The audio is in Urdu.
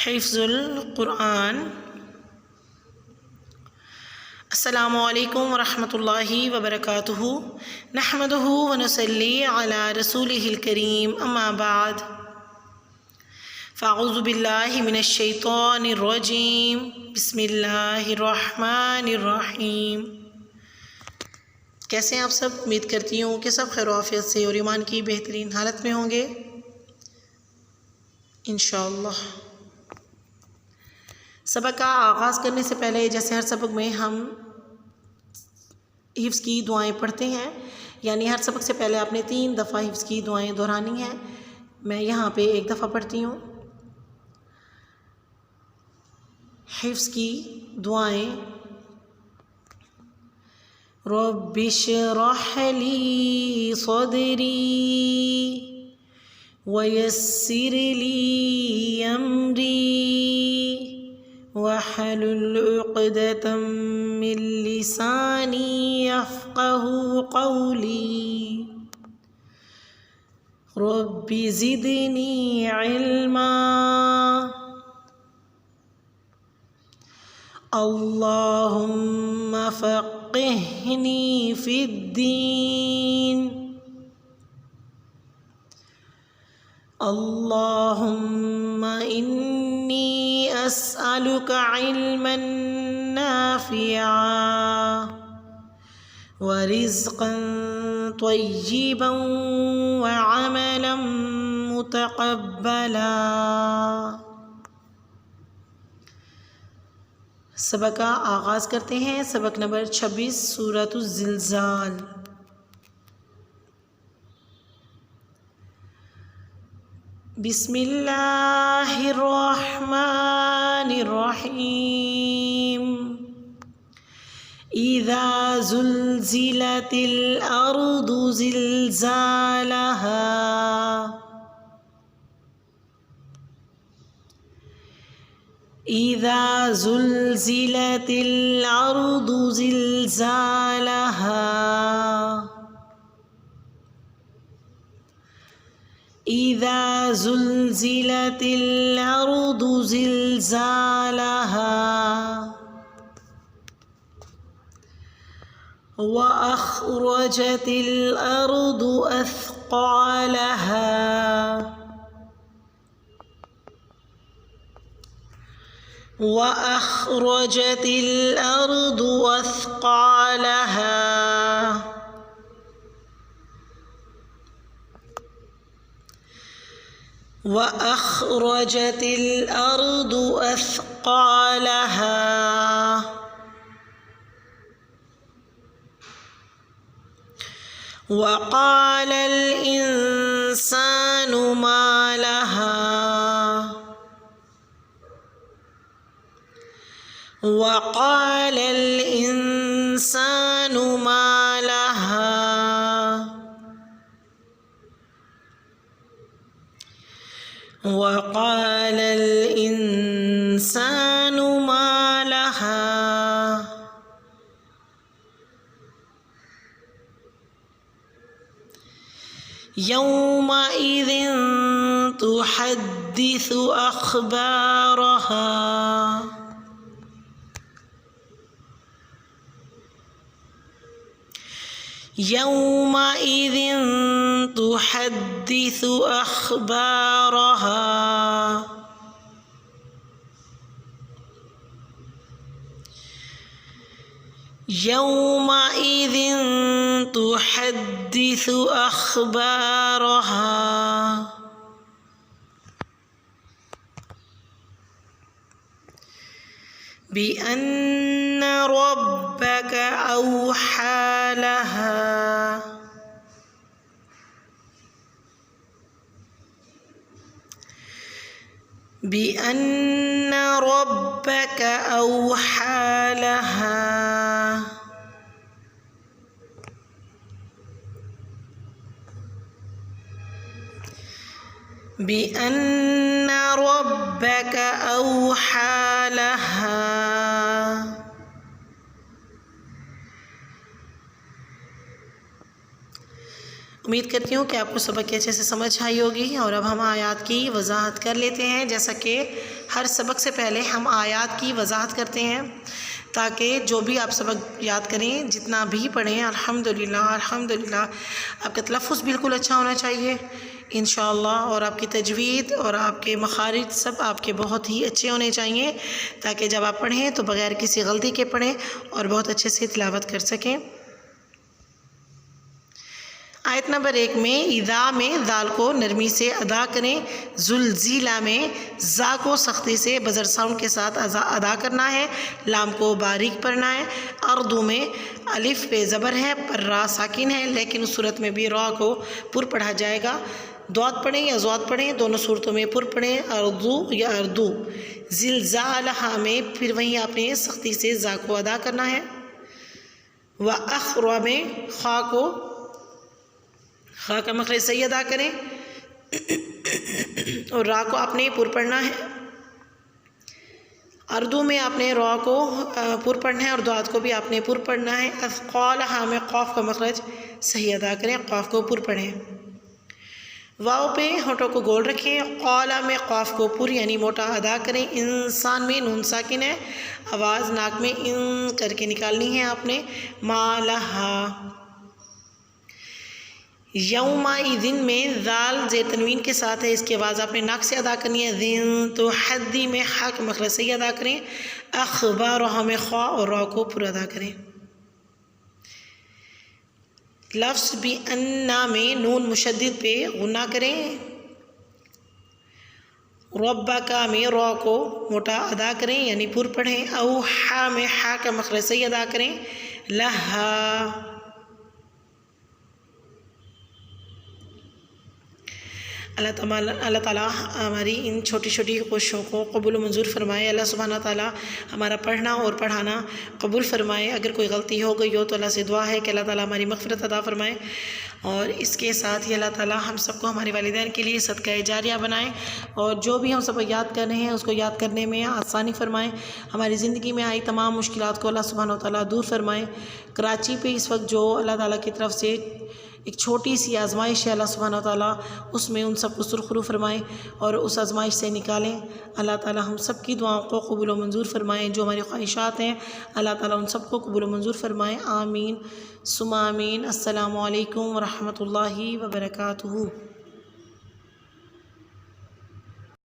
حفظ القرآن۔ السلام علیکم ورحمۃ اللہ وبرکاتہ، نحمدہ ونصلی علی رسولہ الکریم، اما بعد، فاعوذ باللہ من الشیطان الرجیم، بسم اللہ الرحمن الرحیم۔ کیسے ہیں آپ سب؟ امید کرتی ہوں کہ سب خیر و عافیت سے اور ایمان کی بہترین حالت میں ہوں گے انشاءاللہ۔ سبق کا آغاز کرنے سے پہلے جیسے ہر سبق میں ہم حفظ کی دعائیں پڑھتے ہیں، یعنی ہر سبق سے پہلے آپ نے 3 دفعہ حفظ کی دعائیں دہرانی ہیں۔ میں یہاں پہ 1 دفعہ پڑھتی ہوں۔ حفظ کی دعائیں: رب اشرح لی صدری ویسر لی امری واحلل عقدۃ من لسانی یفقہوا قولی رب زدنی علما اللہم فقہنی فی الدین اللہم انی اسألک علما نافعا ورزقا طیبا وعملا متقبلا۔ سبق کا آغاز کرتے ہیں۔ سبق نمبر 26 سورۃ الزلزال۔ بسم اللہ الرحمن الرحیم۔ اذا زلزلت الارض زلزالها اذا زلزلت الارض زلزالها اذا زلزلت الارض زلزالها واخرجت الارض اثقالها وأخرجت الأرض أثقالها وأخرجت الأرض أثقالها وقال الإنسان ما لها وقال الإنسان ما لها وقال الإنسان ما لها يومئذ تحدث أخبارها يومئذ تحدث أخبارها يومئذ تحدث أخبارها بأن ربك أوحى لها بأن ربك أوحى لها بأن ربك أوحى لها امید کرتی ہوں کہ آپ کو سبق کے اچھے سے سمجھ آئی ہوگی، اور اب ہم آیات کی وضاحت کر لیتے ہیں۔ جیسا کہ ہر سبق سے پہلے ہم آیات کی وضاحت کرتے ہیں تاکہ جو بھی آپ سبق یاد کریں، جتنا بھی پڑھیں، الحمدللہ آپ کا تلفظ بالکل اچھا ہونا چاہیے انشاءاللہ، اور آپ کی تجوید اور آپ کے مخارج سب آپ کے بہت ہی اچھے ہونے چاہیے، تاکہ جب آپ پڑھیں تو بغیر کسی غلطی کے پڑھیں اور بہت اچھے سے تلاوت کر سکیں۔ آیت نمبر 1 میں اذا میں ذال کو نرمی سے ادا کریں، زلزلہ میں زا کو سختی سے بزر ساؤنڈ کے ساتھ ادا کرنا ہے، لام کو باریک پڑھنا ہے۔ اردو میں الف پہ زبر ہے پر را ساکن ہے، لیکن اس صورت میں بھی را کو پر پڑھا جائے گا۔ دوات پڑھیں یا زوات پڑھیں، دونوں صورتوں میں پر پڑھیں، اردو یا اردو۔ زلزالہ میں پھر وہیں آپ نے سختی سے زا کو ادا کرنا ہے۔ وَأَخْرَ میں خا کا مخرج صحیح ادا کریں اور را کو آپ نے پر پڑھنا ہے۔ اردو میں آپ نے را کو پر پڑھنا ہے اور دوات کو بھی آپ نے پر پڑھنا ہے۔ اثقالہا میں قاف کا مخرج صحیح ادا کریں، قاف کو پر پڑھیں۔ واو پہ ہونٹوں کو گول رکھیں، قالا میں قاف کو پر یعنی موٹا ادا کریں۔ انسان میں نون ساکن ہے، آواز ناک میں ان کر کے نکالنی ہے آپ نے۔ مالہا یومئذ میں ذال زیر تنوین کے ساتھ ہے، اس کی آواز آپ نے ناک سے ادا کرنی ہے۔ ذن تو حدی میں حا کا مخرج صحیح ادا کریں۔ اخبارہا میں خوا اور را کو پر ادا کریں۔ لفظ بھی انا میں نون مشدد پہ غنہ کریں۔ ربکا میں را کو موٹا ادا کریں یعنی پر پڑھیں۔ اوحا میں حا کا مخرج صحیح ادا کریں۔ لہا اللہ تعالیٰ ہماری ان چھوٹی چھوٹی کوششوں کو قبول و منظور فرمائے۔ اللہ سبحانہ تعالیٰ ہمارا پڑھنا اور پڑھانا قبول فرمائے۔ اگر کوئی غلطی ہو گئی ہو تو اللہ سے دعا ہے کہ اللہ تعالیٰ ہماری مغفرت عطا فرمائے، اور اس کے ساتھ ہی اللہ تعالیٰ ہم سب کو ہمارے والدین کے لیے صدقہ جاریہ بنائیں، اور جو بھی ہم سب یاد کر رہے ہیں اس کو یاد کرنے میں آسانی فرمائیں۔ ہماری زندگی میں آئی تمام مشکلات کو اللہ سبحانہ تعالیٰ دور فرمائیں۔ کراچی پہ اس وقت جو اللہ تعالیٰ کی طرف سے ایک چھوٹی سی آزمائش ہے، اللہ سبحانہ تعالیٰ اس میں ان سب کو سرخرو فرمائیں اور اس آزمائش سے نکالیں۔ اللہ تعالیٰ ہم سب کی دعاؤں کو قبول و منظور فرمائیں، جو ہماری خواہشات ہیں اللہ تعالیٰ ان سب کو قبول و منظور فرمائیں۔ آمین ثم آمین۔ السلام علیکم ورحمۃ اللہ وبرکاتہ۔